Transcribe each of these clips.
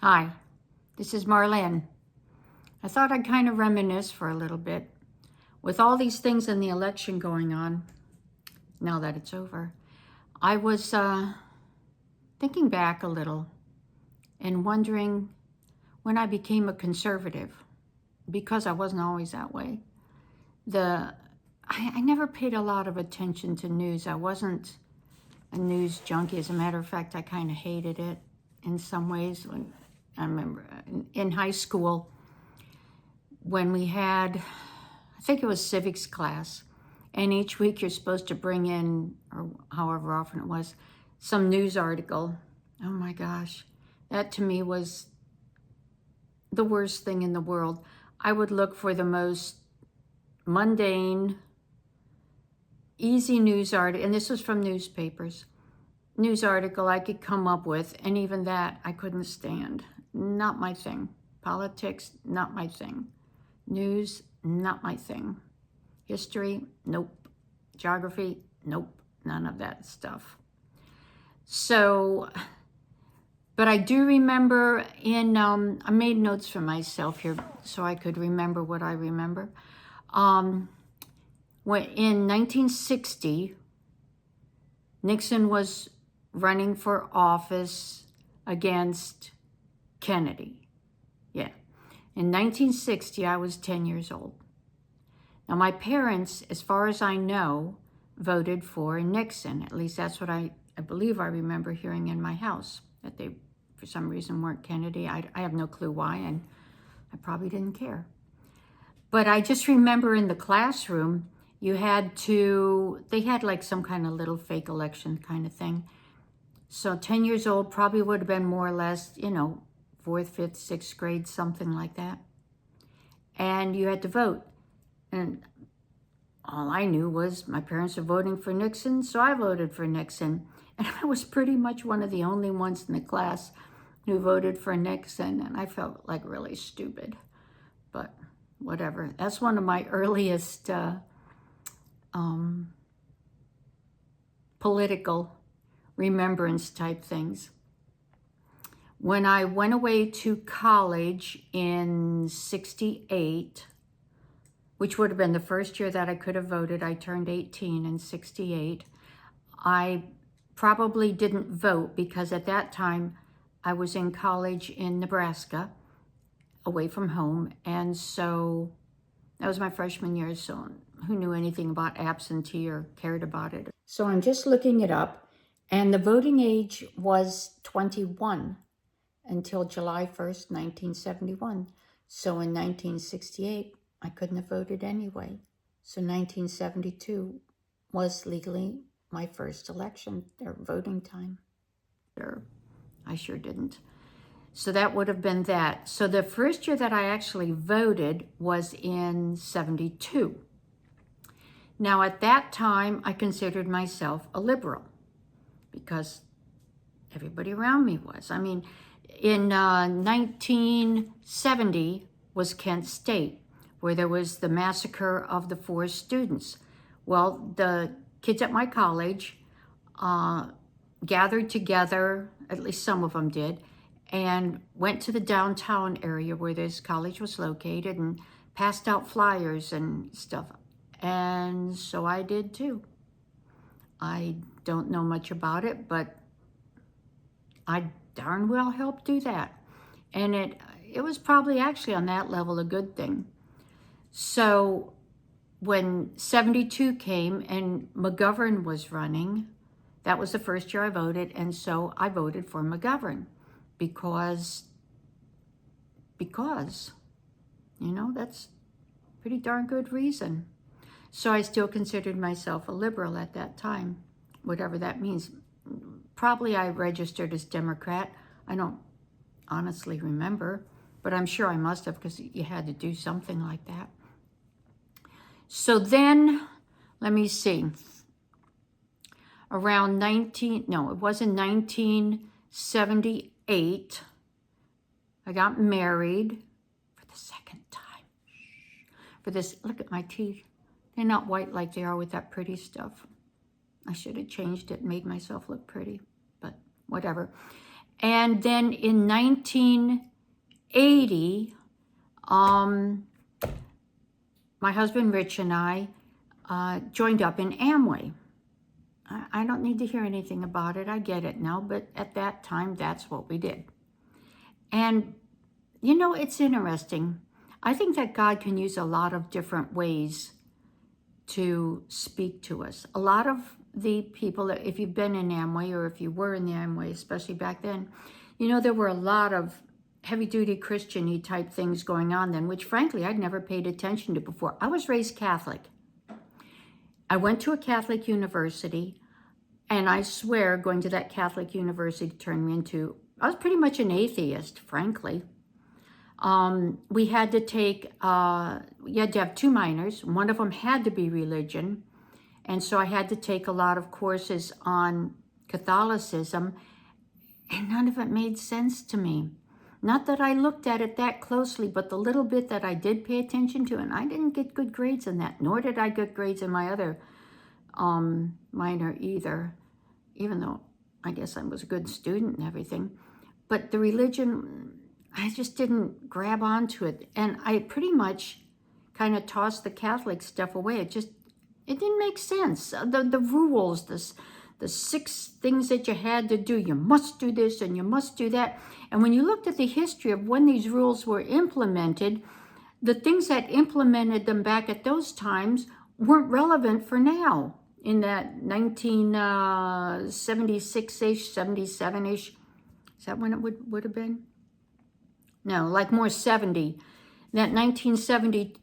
Hi, this is Marlene. I thought I'd kind of reminisce for a little bit. With all these things in the election going on, now that it's over, I was thinking back a little and wondering when I became a conservative, because I wasn't always that way. I never paid a lot of attention to news. I wasn't a news junkie. As a matter of fact, I kind of hated it in some ways. When I remember in high school, when we had, I think it was civics class, and each week you're supposed to bring in, or however often it was, some news article. Oh my gosh, that to me was the worst thing in the world. I would look for the most mundane, easy news article, and this was from newspapers, news article I could come up with, and even that I couldn't stand. Not my thing. Politics, not my thing. News, not my thing. History, nope. Geography, nope. None of that stuff. So, but I do remember I made notes for myself here so I could remember what I remember. In 1960, Nixon was running for office against Kennedy. Yeah. In 1960, I was 10 years old. Now, my parents, as far as I know, voted for Nixon. At least that's what I believe I remember hearing in my house, that they, for some reason, weren't Kennedy. I have no clue why, and I probably didn't care. But I just remember in the classroom, they had like some kind of little fake election kind of thing. So 10 years old probably would have been more or less, 4th, 5th, 6th grade, something like that. And you had to vote. And all I knew was my parents were voting for Nixon, so I voted for Nixon. And I was pretty much one of the only ones in the class who voted for Nixon, and I felt like really stupid. But whatever. That's one of my earliest political remembrance type things. When I went away to college in 68, which would have been the first year that I could have voted, I turned 18 in 68. I probably didn't vote because at that time I was in college in Nebraska, away from home. And so that was my freshman year, so who knew anything about absentee or cared about it? So I'm just looking it up, and the voting age was 21 until July 1st, 1971. So in 1968, I couldn't have voted anyway. So 1972 was legally my first election, or voting time. I sure didn't. So that would have been that. So the first year that I actually voted was in 72. Now at that time, I considered myself a liberal because everybody around me was. I mean, in 1970 was Kent State, where there was the massacre of the 4 students. Well, the kids at my college gathered together, at least some of them did, and went to the downtown area where this college was located and passed out flyers and stuff. And so I did too. I don't know much about it, but I darn well helped do that. And it was probably actually on that level a good thing. So when 72 came and McGovern was running, that was the first year I voted, and so I voted for McGovern because, that's pretty darn good reason. So I still considered myself a liberal at that time, whatever that means. Probably I registered as Democrat. I don't honestly remember, but I'm sure I must have because you had to do something like that. So then, let me see. Around 1978, I got married for the second time. Look at my teeth. They're not white like they are with that pretty stuff. I should have changed it and made myself look pretty, but whatever. And then in 1980, my husband Rich and I joined up in Amway. I don't need to hear anything about it. I get it now, but at that time, that's what we did. And, you know, it's interesting. I think that God can use a lot of different ways to speak to us. A lot of the people, if you've been in Amway or if you were in the Amway, especially back then, you know, there were a lot of heavy-duty Christian-y type things going on then, which frankly, I'd never paid attention to before. I was raised Catholic. I went to a Catholic university, and I swear going to that Catholic university turned me into, I was pretty much an atheist, frankly. We had to take, you had to have 2 minors. One of them had to be religion. And so I had to take a lot of courses on Catholicism, and none of it made sense to me. Not that I looked at it that closely, but the little bit that I did pay attention to, and I didn't get good grades in that, nor did I get grades in my other minor either, even though I guess I was a good student and everything. But the religion, I just didn't grab onto it. And I pretty much kind of tossed the Catholic stuff away. It didn't make sense. The rules, the 6 things that you had to do, you must do this and you must do that. And when you looked at the history of when these rules were implemented, the things that implemented them back at those times weren't relevant for now. In that 1976-ish, 77-ish, is that when it would have been? No, like more 70. That 1970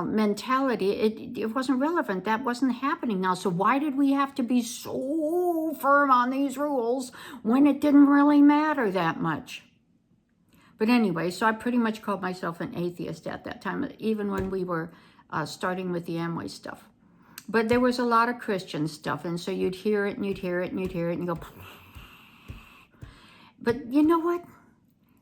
mentality, it wasn't relevant. That wasn't happening now. So why did we have to be so firm on these rules when it didn't really matter that much? But anyway, so I pretty much called myself an atheist at that time, even when we were starting with the Amway stuff. But there was a lot of Christian stuff, and so you'd hear it, and you'd hear it, and you'd hear it, and you go... But you know what?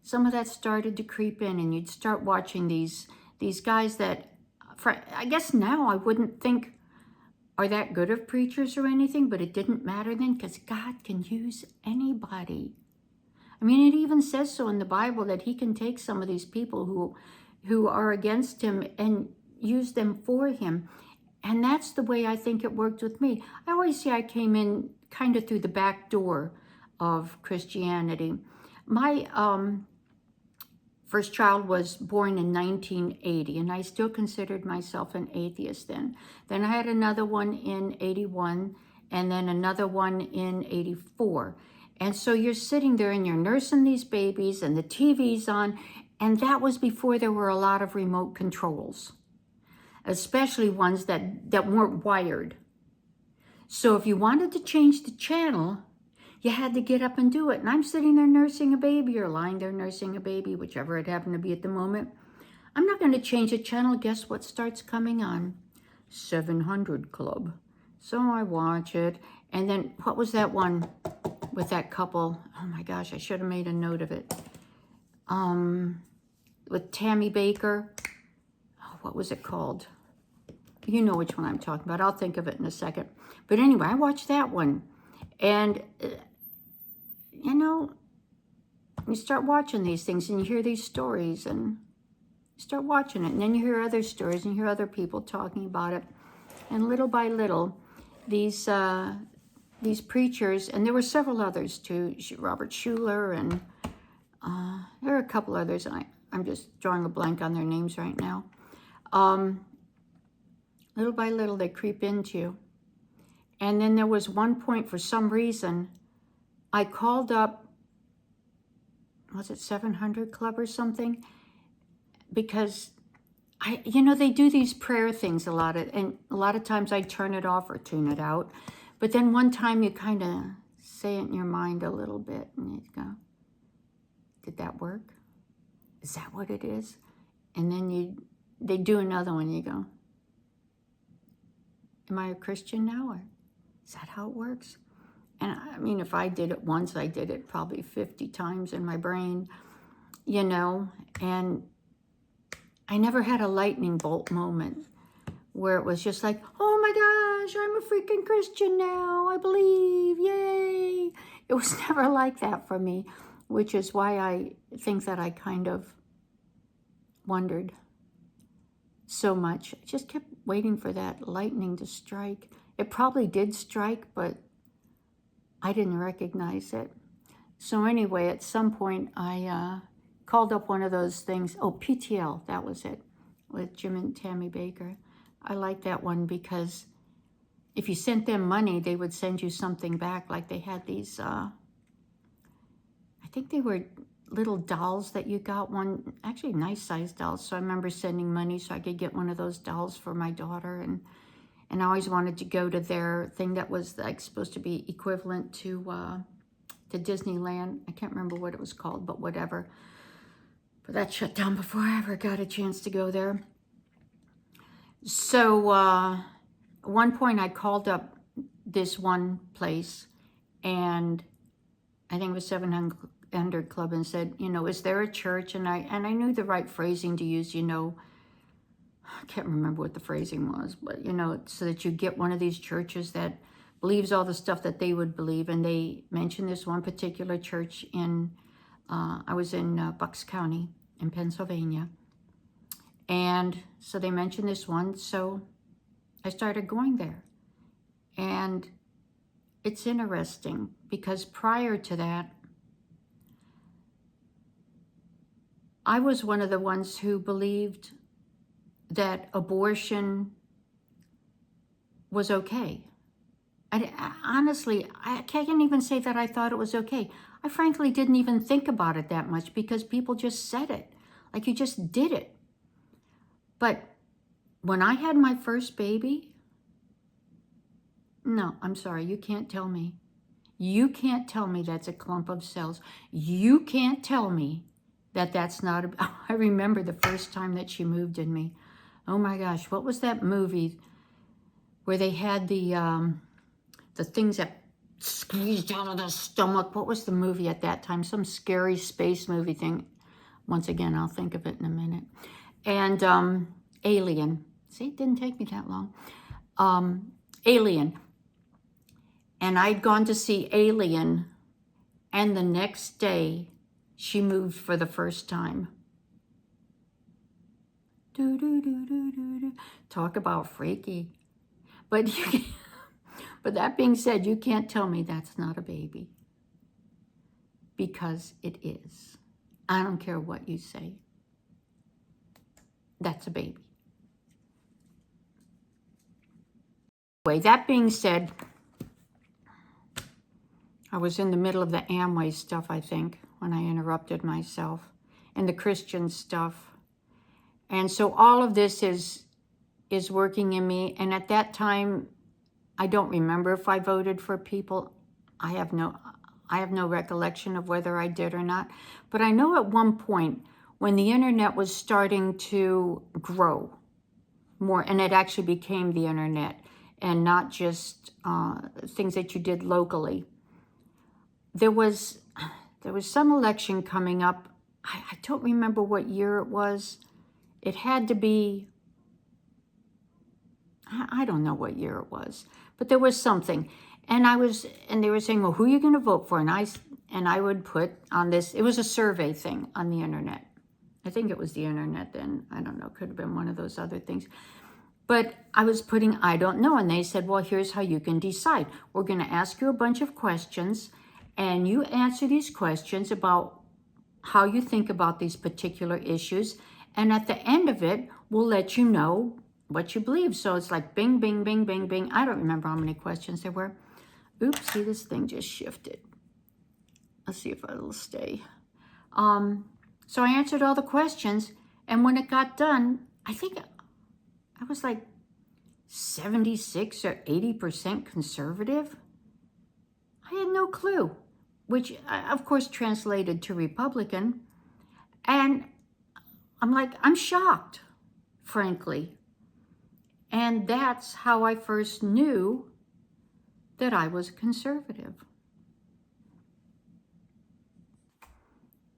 Some of that started to creep in, and you'd start watching these guys that, I guess now I wouldn't think are that good of preachers or anything, but it didn't matter then, because God can use anybody. I mean, it even says so in the Bible that he can take some of these people who are against him and use them for him. And that's the way I think it worked with me. I always say I came in kind of through the back door of Christianity. My first child was born in 1980, and I still considered myself an atheist then. Then I had another one in 81, and then another one in 84. And so you're sitting there and you're nursing these babies, and the TV's on, and that was before there were a lot of remote controls, especially ones that weren't wired. So if you wanted to change the channel, you had to get up and do it. And I'm sitting there nursing a baby, or lying there nursing a baby, whichever it happened to be at the moment. I'm not going to change the channel. Guess what starts coming on? 700 Club. So I watch it. And then what was that one with that couple? Oh my gosh, I should have made a note of it. With Tammy Baker. Oh, what was it called? You know which one I'm talking about. I'll think of it in a second. But anyway, I watched that one. And, you know, you start watching these things and you hear these stories and you start watching it. And then you hear other stories and you hear other people talking about it. And little by little, these preachers, and there were several others too, Robert Schuller, and there are a couple others. I'm just drawing a blank on their names right now. Little by little, they creep into you. And then there was one point, for some reason, I called up, was it 700 Club or something? Because, they do these prayer things and a lot of times I turn it off or tune it out. But then one time you kind of say it in your mind a little bit, and you go, did that work? Is that what it is? And then they do another one, you go, am I a Christian now, or is that how it works? And I mean, if I did it once, I did it probably 50 times in my brain, and I never had a lightning bolt moment where it was just like, oh my gosh, I'm a freaking Christian now, I believe, yay. It was never like that for me. which is why I think that I kind of wondered so much. I just kept waiting for that lightning to strike. It probably did strike, but I didn't recognize it. So anyway, at some point, I called up one of those things. Oh, PTL, that was it, with Jim and Tammy Baker. I like that one because if you sent them money, they would send you something back. Like they had these, I think they were little dolls that you got, one, actually nice sized dolls. So I remember sending money so I could get one of those dolls for my daughter. And I always wanted to go to their thing that was like supposed to be equivalent to Disneyland. I can't remember what it was called, but whatever. But that shut down before I ever got a chance to go there. So at one point I called up this one place, and I think it was 700 Club, and said, you know, is there a church? And I knew the right phrasing to use, you know, I can't remember what the phrasing was, but you know, so that you get one of these churches that believes all the stuff that they would believe. And they mentioned this one particular church in, I was in Bucks County in Pennsylvania. And so they mentioned this one. So I started going there. And it's interesting because prior to that, I was one of the ones who believed that abortion was okay. Honestly, I can't even say that I thought it was okay. I frankly didn't even think about it that much because people just said it. Like you just did it. But when I had my first baby, no, I'm sorry, you can't tell me. You can't tell me that's a clump of cells. You can't tell me that that's not I remember the first time that she moved in me. Oh my gosh, what was that movie where they had the things that squeezed out of the stomach? What was the movie at that time? Some scary space movie thing. Once again, I'll think of it in a minute. And Alien. See, it didn't take me that long. Alien. And I'd gone to see Alien, and the next day, she moved for the first time. Do, do, do, do, do, do. Talk about freaky. But that being said, you can't tell me that's not a baby. Because it is. I don't care what you say. That's a baby. Anyway, that being said, I was in the middle of the Amway stuff, I think, when I interrupted myself, and the Christian stuff. And so all of this is working in me. And at that time, I don't remember if I voted for people. I have no recollection of whether I did or not. But I know at one point when the internet was starting to grow more, and it actually became the internet and not just things that you did locally. There was some election coming up. I don't remember what year it was. It had to be, I don't know what year it was, but there was something. And they were saying, well, who are you going to vote for? And I would put on this, it was a survey thing on the internet. I think it was the internet then. I don't know, could have been one of those other things. But I was putting, I don't know. And they said, well, here's how you can decide. We're going to ask you a bunch of questions, and you answer these questions about how you think about these particular issues. And at the end of it, we'll let you know what you believe. So it's like bing, bing, bing, bing, bing. I don't remember how many questions there were. Oops, see, this thing just shifted. Let's see if it'll stay. So I answered all the questions. And when it got done, I think I was like 76 or 80% conservative. I had no clue, which of course translated to Republican. And I'm like, I'm shocked, frankly. And that's how I first knew that I was a conservative.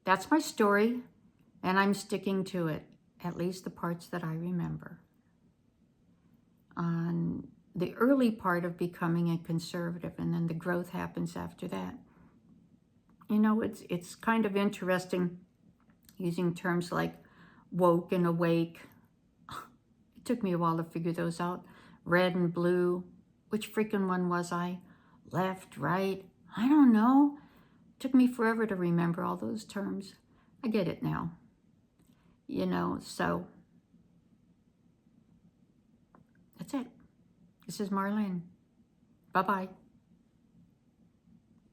That's my story, and I'm sticking to it, at least the parts that I remember. On the early part of becoming a conservative, and then the growth happens after that. You know, it's kind of interesting using terms like woke and awake. It took me a while to figure those out. Red and blue. Which freaking one was I? Left, right? I don't know. It took me forever to remember all those terms. I get it now. You know, so that's it. This is Marlene. Bye-bye.